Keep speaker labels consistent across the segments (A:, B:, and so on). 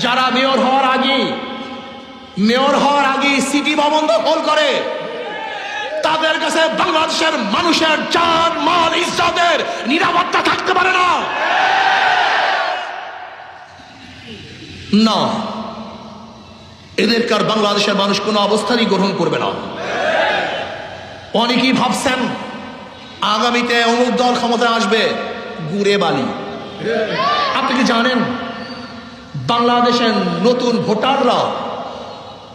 A: যারা মেয়র হওয়ার আগে সিটি ভবন দখল করে, তাদের কাছে বাংলাদেশের মানুষের জান মাল ইজ্জতের নিরাপত্তা থাকতে পারে না। না, এদেরকে আর বাংলাদেশের মানুষ কোনো অবস্থারই গ্রহণ করবে না। অনেকেই ভাবছেন আগামীতে অমুক দল ক্ষমতায় আসবে, গুড়ে বালি। আপনি কি জানেন বাংলাদেশের নতুন ভোটাররা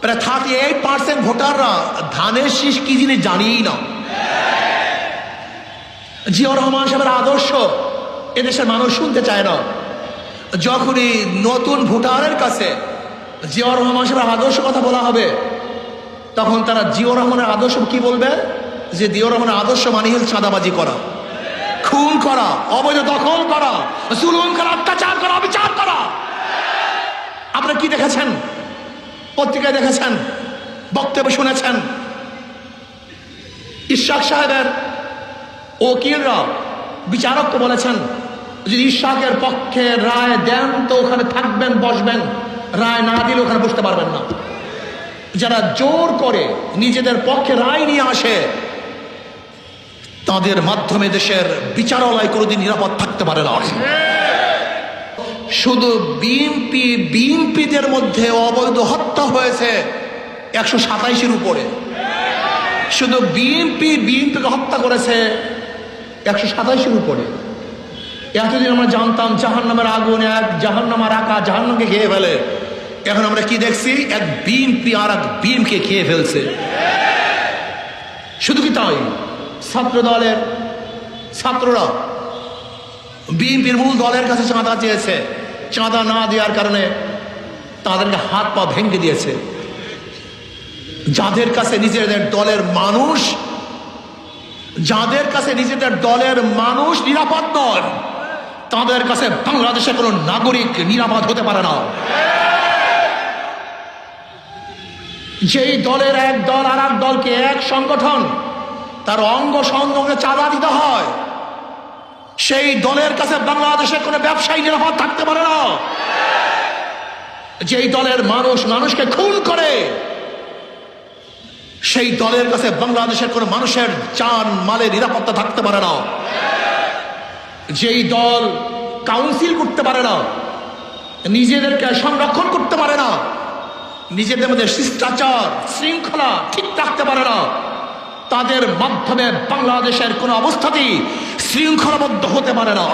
A: প্রায় 38% ভোটাররা ধানের শীষ কি জিনিস জানিই না। জিয়াউর রহমান সাহেবের আদর্শ এদেশের মানুষ শুনতে চায় না। যখনই নতুন ভোটারের কাছে জিয়াউর রহমান সাহেবের আদর্শ কথা বলা হবে, তখন তারা জিয়াউর রহমানের আদর্শ কি বলবে? যে জিয়াউর রহমানের আদর্শ মানে হল চাঁদাবাজি করা, খুন করা, অবৈধ দখল করা, জুলুম করা, অত্যাচার করা, অবিচার করা। আপনারা কি দেখেছেন? পত্রিকায় দেখেছেন, বক্তব্য শুনেছেন। ইশাক সাহেবের ওকিলরা, বিচারক তো বলেছেন যদি ইশাকের পক্ষে রায় দেন তো ওখানে থাকবেন, বসবেন, রায় না দিলে ওখানে বসতে পারবেন না। যারা জোর করে নিজেদের পক্ষে রায় নিয়ে আসে, তাদের মাধ্যমে দেশের বিচারালয় কোনোদিন নিরাপদ থাকতে পারে না। শুধু বিএনপিদের মধ্যে অবৈধ হত্যা হয়েছে 127-এর উপরে। শুধু বিএনপিকে হত্যা করেছে 127-এর উপরে। এতদিন আমরা জানতাম জাহান্নামের আগুন, এক জাহান্নামের আকা জাহান্নামকে খেয়ে ফেলে। এখন আমরা কি দেখছি? এক বিএনপি আর এক বিএনপিকে খেয়ে ফেলছে। শুধু কি তাই, ছাত্ররা বিএনপির মূল দলের কাছে চাঁদা চেয়েছে, চাঁদা না দেওয়ার কারণে তাদেরকে হাত পা ভেঙে দিয়েছে। যাদের কাছে নিজেদের দলের মানুষ নিরাপদ নয়, তাদের কাছে বাংলাদেশের কোনো নাগরিক নিরাপদ হতে পারে না। যেই দলের এক দল আর এক দলকে, এক সংগঠন তার অঙ্গ সংযোগে চাঁদা দিতে হয়, সেই দলের কাছে বাংলাদেশের কোনো ব্যবসায়ী নিরাপদ থাকতে পারে না। যেই দলের মানুষকে খুন করে, সেই দলের কাছে বাংলাদেশের কোনো মানুষের জান মালের নিরাপত্তা থাকতে পারে না। যেই দল কাউন্সিল করতে পারে না, নিজেদেরকে সংরক্ষণ করতে পারে না, নিজেদের মধ্যে শিষ্টাচার শৃঙ্খলা ঠিক রাখতে পারে না, তাদের মাধ্যমে বাংলাদেশের কোনো অবস্থাতেই শৃঙ্খলাবদ্ধ হতে পারে না।